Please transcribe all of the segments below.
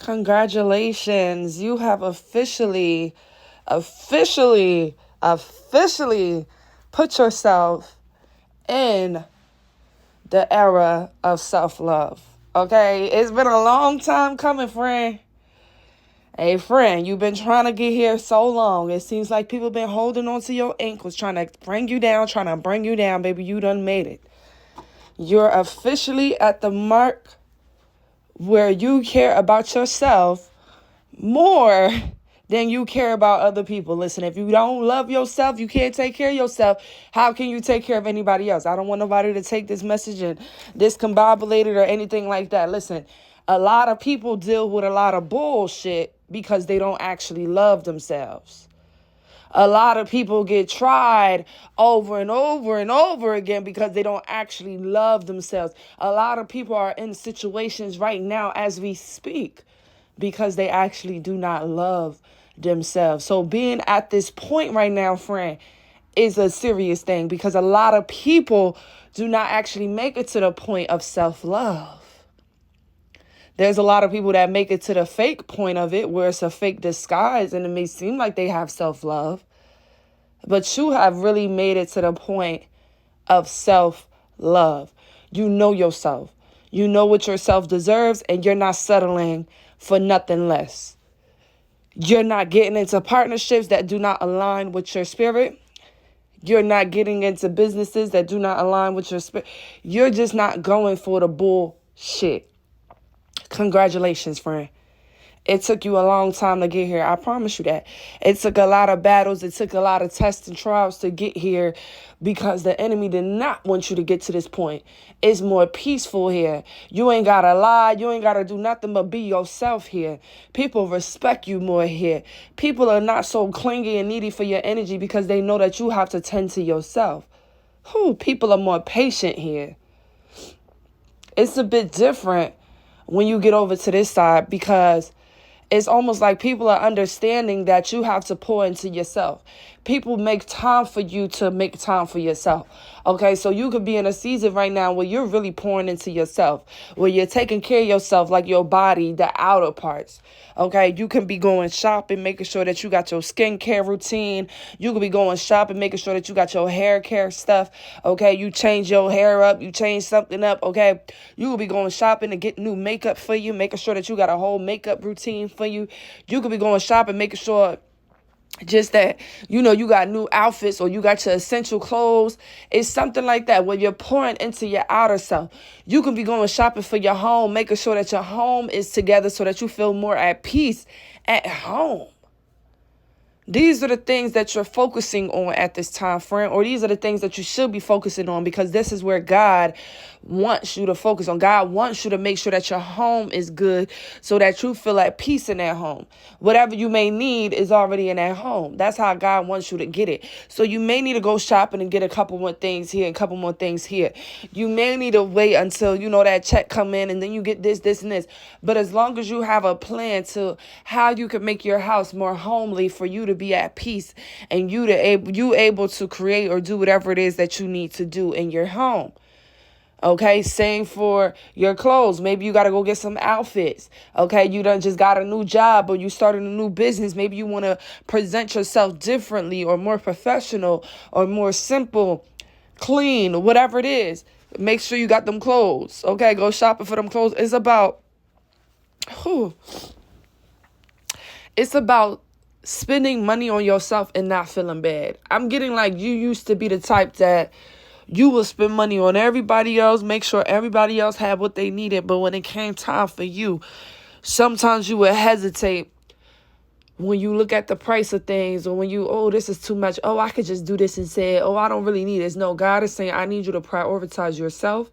Congratulations. You have officially put yourself in the era of self-love. Okay? It's been a long time coming, friend. Hey, friend, you've been trying to get here so long. It seems like people been holding on to your ankles, trying to bring you down, baby. You done made it. You're officially at the mark where you care about yourself more than you care about other people. Listen, if you don't love yourself, you can't take care of yourself. How can you take care of anybody else? I don't want nobody to take this message and discombobulate it or anything like that. Listen, a lot of people deal with a lot of bullshit because they don't actually love themselves. A lot of people get tried over and over and over again because they don't actually love themselves. A lot of people are in situations right now as we speak because they actually do not love themselves. So being at this point right now, friend, is a serious thing because a lot of people do not actually make it to the point of self-love. There's a lot of people that make it to the fake point of it where it's a fake disguise and it may seem like they have self-love. But you have really made it to the point of self-love. You know yourself. You know what yourself deserves and you're not settling for nothing less. You're not getting into partnerships that do not align with your spirit. You're not getting into businesses that do not align with your spirit. You're just not going for the bullshit. Congratulations, friend. It took you a long time to get here. I promise you that. It took a lot of battles. It took a lot of tests and trials to get here because the enemy did not want you to get to this point. It's more peaceful here. You ain't got to lie. You ain't got to do nothing but be yourself here. People respect you more here. People are not so clingy and needy for your energy because they know that you have to tend to yourself. People are more patient here. It's a bit different when you get over to this side because it's almost like people are understanding that you have to pour into yourself. People make time for you to make time for yourself. Okay, so you could be in a season right now where you're really pouring into yourself, where you're taking care of yourself, like your body, the outer parts. Okay, you can be going shopping, making sure that you got your skincare routine. You could be going shopping, making sure that you got your hair care stuff. Okay, you change your hair up, you change something up. Okay, you could be going shopping to get new makeup for you, making sure that you got a whole makeup routine for you. You could be going shopping, making sure just that, you got new outfits or you got your essential clothes. It's something like that where you're pouring into your outer self. You can be going shopping for your home, making sure that your home is together so that you feel more at peace at home. These are the things that you're focusing on at this time, friend, or these are the things that you should be focusing on because this is where God wants you to focus on. God wants you to make sure that your home is good so that you feel at peace in that home. Whatever you may need is already in that home. That's how God wants you to get it. So you may need to go shopping and get a couple more things here and a couple more things here. You may need to wait until, that check come in and then you get this, and this. But as long as you have a plan to how you can make your house more homely for you to be at peace and you able to create or do whatever it is that you need to do in your home. Okay, same for your clothes. Maybe you got to go get some outfits. Okay, you done just got a new job or you started a new business. Maybe you want to present yourself differently or more professional or more simple, clean, whatever it is. Make sure you got them clothes. Okay, go shopping for them clothes. It's about spending money on yourself and not feeling bad. I'm getting like you used to be the type that you will spend money on everybody else, make sure everybody else had what they needed. But when it came time for you, sometimes you would hesitate when you look at the price of things or when this is too much. Oh, I could just do this and say, I don't really need this. No, God is saying, I need you to prioritize yourself.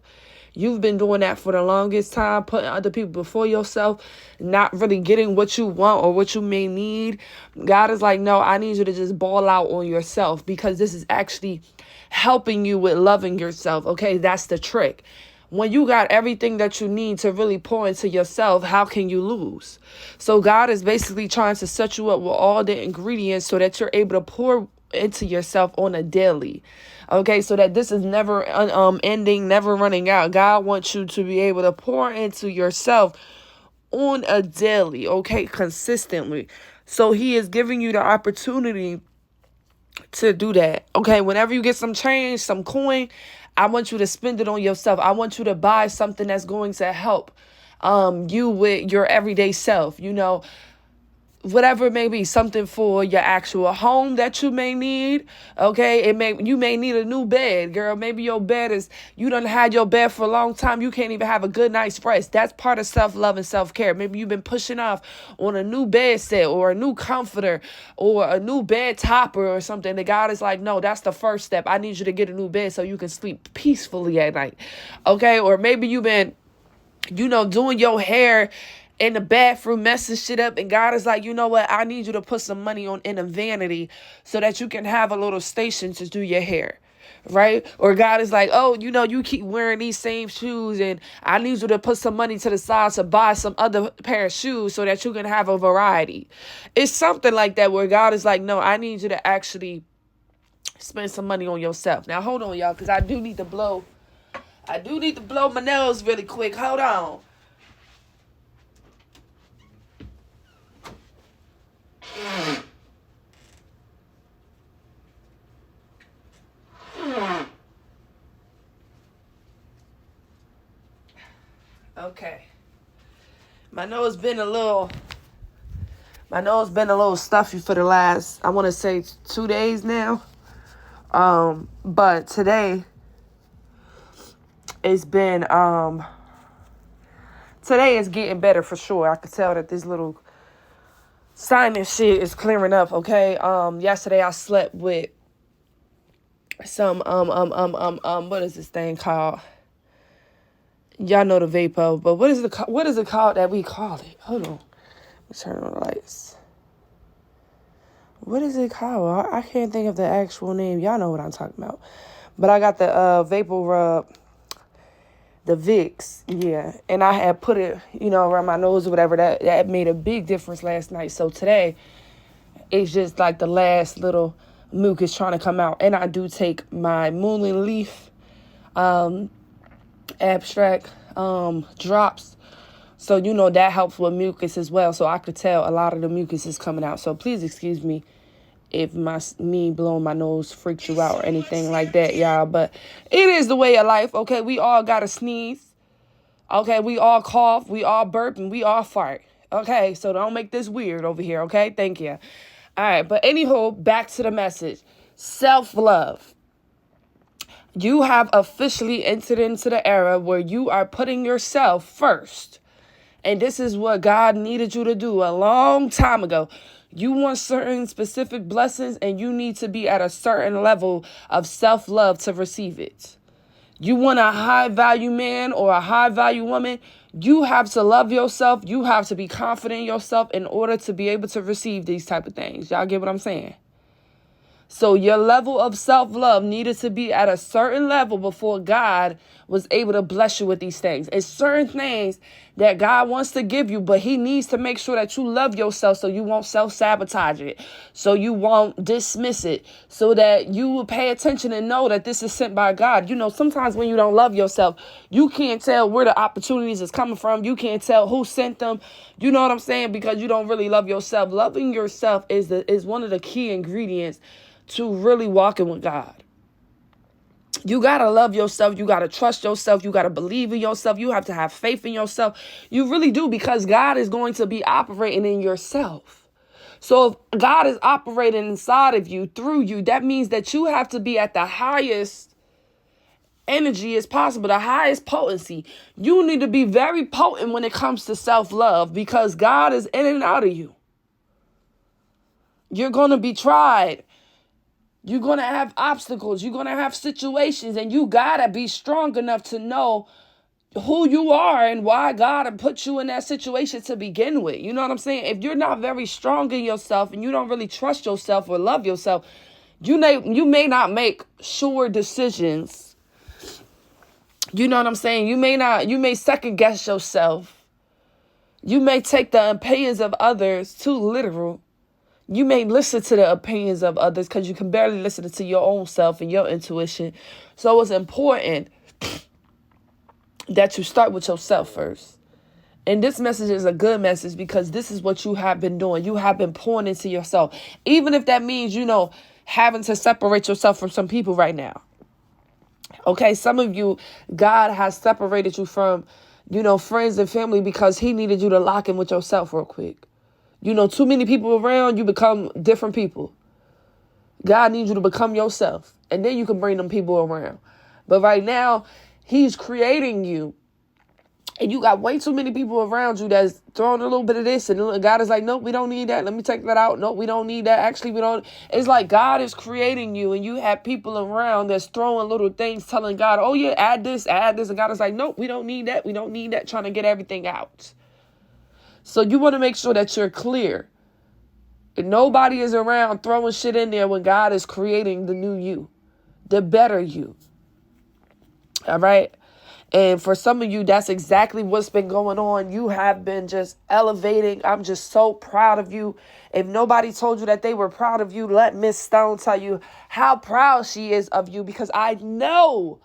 You've been doing that for the longest time, putting other people before yourself, not really getting what you want or what you may need. God is like, no, I need you to just ball out on yourself because this is actually helping you with loving yourself. Okay, that's the trick. When you got everything that you need to really pour into yourself, how can you lose? So God is basically trying to set you up with all the ingredients so that you're able to pour into yourself on a daily. Okay, so that this is never ending, never running out. God wants you to be able to pour into yourself on a daily, okay, consistently. So he is giving you the opportunity to do that. Okay, whenever you get some change, some coin, I want you to spend it on yourself. I want you to buy something that's going to help you with your everyday self, whatever it may be, something for your actual home that you may need. Okay, you may need a new bed, girl. Maybe your bed you done had your bed for a long time. You can't even have a good night's rest. That's part of self-love and self-care. Maybe you've been pushing off on a new bed set or a new comforter or a new bed topper or something. The God is like, no, that's the first step. I need you to get a new bed so you can sleep peacefully at night. Okay, or maybe you've been doing your hair in the bathroom, messing shit up, and God is like, you know what? I need you to put some money in a vanity so that you can have a little station to do your hair, right? Or God is like, oh, you keep wearing these same shoes, and I need you to put some money to the side to buy some other pair of shoes so that you can have a variety. It's something like that where God is like, no, I need you to actually spend some money on yourself. Now, hold on, y'all, because I do need to blow my nails really quick. Hold on. Okay. My nose been a little stuffy for the last, I want to say 2 days now. But today it's been today is getting better for sure. I could tell that this little sinus shit is clearing up, okay? Yesterday I slept with some what is this thing called? Y'all know the vapor, but what is it called that we call it? Hold on. Let's turn on the lights. What is it called? I can't think of the actual name. Y'all know what I'm talking about. But I got the vapor rub, the Vicks, yeah. And I had put it, around my nose or whatever. That made a big difference last night. So today, it's just like the last little mucus trying to come out. And I do take my Moonland Leaf abstract drops. So, that helps with mucus as well. So I could tell a lot of the mucus is coming out. So please excuse me if me blowing my nose freaks you out or anything like that, y'all. But it is the way of life, okay? We all got to sneeze. Okay, we all cough, we all burp, and we all fart. Okay, so don't make this weird over here, okay? Thank you. All right, but anyhow, back to the message. Self-love. You have officially entered into the era where you are putting yourself first. And this is what God needed you to do a long time ago. You want certain specific blessings, and you need to be at a certain level of self-love to receive it. You want a high-value man or a high-value woman, you have to love yourself. You have to be confident in yourself in order to be able to receive these type of things. Y'all get what I'm saying? So your level of self-love needed to be at a certain level before God was able to bless you with these things. It's certain things that God wants to give you, but he needs to make sure that you love yourself so you won't self-sabotage it, so you won't dismiss it, so that you will pay attention and know that this is sent by God. Sometimes when you don't love yourself, you can't tell where the opportunities is coming from. You can't tell who sent them. You know what I'm saying? Because you don't really love yourself. Loving yourself is one of the key ingredients to really walking with God. You got to love yourself. You got to trust yourself. You got to believe in yourself. You have to have faith in yourself. You really do, because God is going to be operating in yourself. So if God is operating inside of you, through you, that means that you have to be at the highest energy as possible, the highest potency. You need to be very potent when it comes to self-love, because God is in and out of you. You're going to be tried. You're going to have obstacles. You're going to have situations, and you got to be strong enough to know who you are and why God put you in that situation to begin with. You know what I'm saying? If you're not very strong in yourself and you don't really trust yourself or love yourself, you may not make sure decisions. You know what I'm saying? You may second guess yourself. You may take the opinions of others too literal. You may listen to the opinions of others because you can barely listen to your own self and your intuition. So it's important that you start with yourself first. And this message is a good message because this is what you have been doing. You have been pouring into yourself. Even if that means, having to separate yourself from some people right now. Okay, some of you, God has separated you from, friends and family because he needed you to lock in with yourself real quick. Too many people around, you become different people. God needs you to become yourself. And then you can bring them people around. But right now, he's creating you. And you got way too many people around you that's throwing a little bit of this. And God is like, nope, we don't need that. Let me take that out. Nope, we don't need that. Actually, we don't. It's like God is creating you. And you have people around that's throwing little things, telling God, oh, yeah, add this, add this. And God is like, nope, we don't need that. We don't need that. Trying to get everything out. So you want to make sure that you're clear. And nobody is around throwing shit in there when God is creating the new you, the better you. All right. And for some of you, that's exactly what's been going on. You have been just elevating. I'm just so proud of you. If nobody told you that they were proud of you, let Miss Stone tell you how proud she is of you, because I know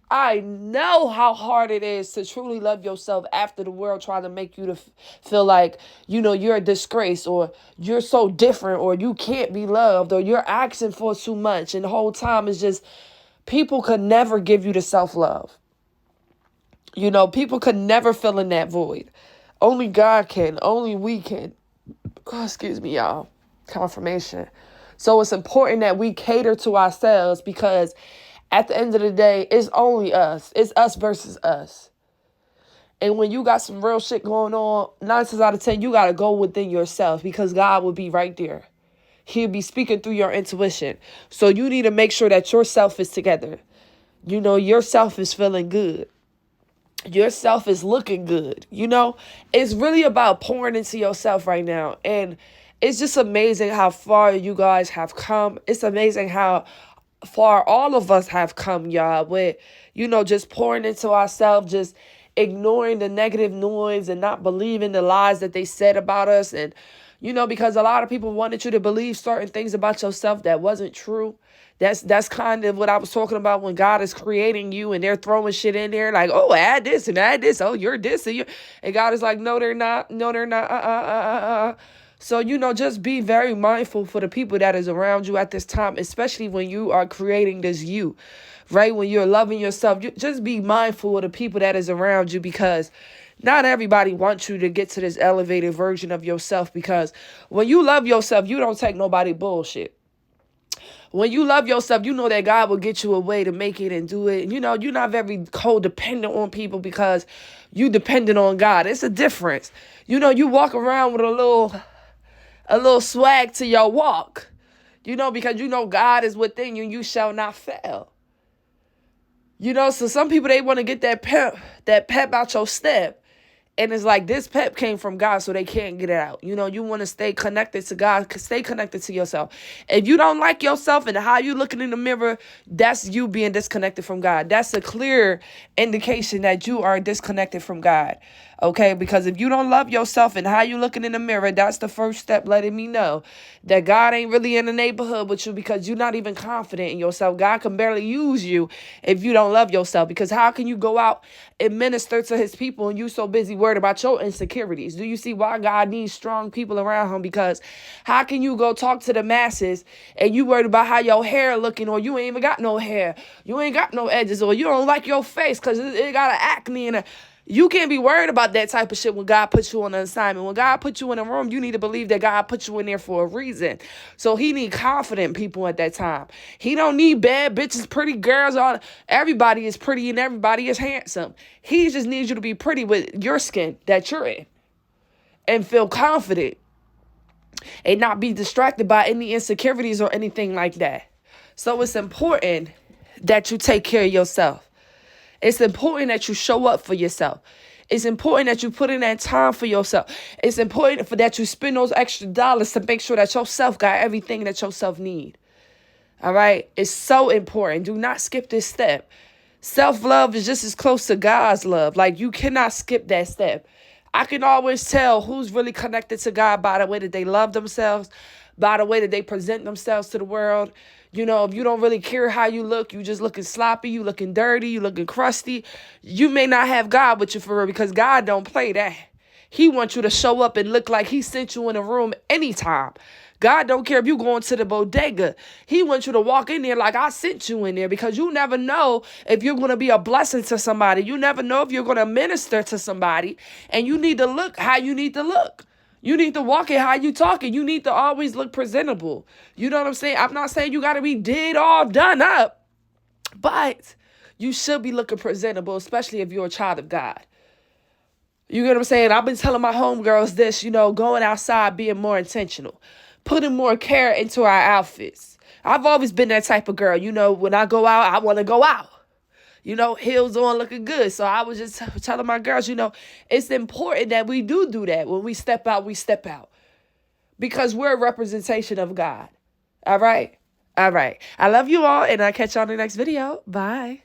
how hard it is to truly love yourself after the world trying to make you to feel like, you're a disgrace, or you're so different, or you can't be loved, or you're asking for too much. And the whole time is just, people could never give you the self-love. People could never fill in that void. Only God can. Only we can. Oh, excuse me, y'all. Confirmation. So it's important that we cater to ourselves, because at the end of the day, it's only us. It's us versus us. And when you got some real shit going on, 9 times out of 10, you got to go within yourself, because God will be right there. He'll be speaking through your intuition. So you need to make sure that yourself is together. Yourself is feeling good. Yourself is looking good. It's really about pouring into yourself right now. And it's just amazing how far you guys have come. It's amazing how far all of us have come, y'all, with, just pouring into ourselves, just ignoring the negative noise and not believing the lies that they said about us. And, because a lot of people wanted you to believe certain things about yourself that wasn't true. That's kind of what I was talking about when God is creating you and they're throwing shit in there like, oh, add this and add this. Oh, you're this. And God is like, no, they're not. No, they're not. So, just be very mindful for the people that is around you at this time, especially when you are creating this you, right? When you're loving yourself, just be mindful of the people that is around you, because not everybody wants you to get to this elevated version of yourself, because when you love yourself, you don't take nobody bullshit. When you love yourself, you know that God will get you a way to make it and do it. And, you're not very codependent on people because you dependent on God. It's a difference. You walk around with a little swag to your walk, because God is within you and you shall not fail. So some people, they want to get that pep out your step. And it's like, this pep came from God, so they can't get it out. You want to stay connected to God, stay connected to yourself. If you don't like yourself and how you looking in the mirror, that's you being disconnected from God. That's a clear indication that you are disconnected from God. Okay, because if you don't love yourself and how you looking in the mirror, that's the first step letting me know that God ain't really in the neighborhood with you, because you're not even confident in yourself. God can barely use you if you don't love yourself, because how can you go out and minister to his people and you so busy worried about your insecurities? Do you see why God needs strong people around him? Because how can you go talk to the masses and you worried about how your hair looking, or you ain't even got no hair, you ain't got no edges, or you don't like your face because it got an acne and you can't be worried about that type of shit when God puts you on an assignment. When God puts you in a room, you need to believe that God put you in there for a reason. So he need confident people at that time. He don't need bad bitches, pretty girls. Everybody is pretty and everybody is handsome. He just needs you to be pretty with your skin that you're in and feel confident and not be distracted by any insecurities or anything like that. So it's important that you take care of yourself. It's important that you show up for yourself. It's important that you put in that time for yourself. It's important that you spend those extra dollars to make sure that yourself got everything that yourself need. All right? It's so important. Do not skip this step. Self-love is just as close to God's love. Like, you cannot skip that step. I can always tell who's really connected to God by the way that they love themselves, by the way that they present themselves to the world. If you don't really care how you look, you just looking sloppy, you looking dirty, you looking crusty, you may not have God with you for real, because God don't play that. He wants you to show up and look like he sent you in a room anytime. God don't care if you going to the bodega. He wants you to walk in there like I sent you in there, because you never know if you're going to be a blessing to somebody. You never know if you're going to minister to somebody, and you need to look how you need to look. You need to walk it how you talking. You need to always look presentable. You know what I'm saying? I'm not saying you got to be all done up, but you should be looking presentable, especially if you're a child of God. You get what I'm saying? I've been telling my homegirls this, going outside, being more intentional, putting more care into our outfits. I've always been that type of girl. When I go out, I want to go out. Heels on, looking good. So I was just telling my girls, it's important that we do that. When we step out, we step out. Because we're a representation of God. All right? All right. I love you all, and I'll catch y'all in the next video. Bye.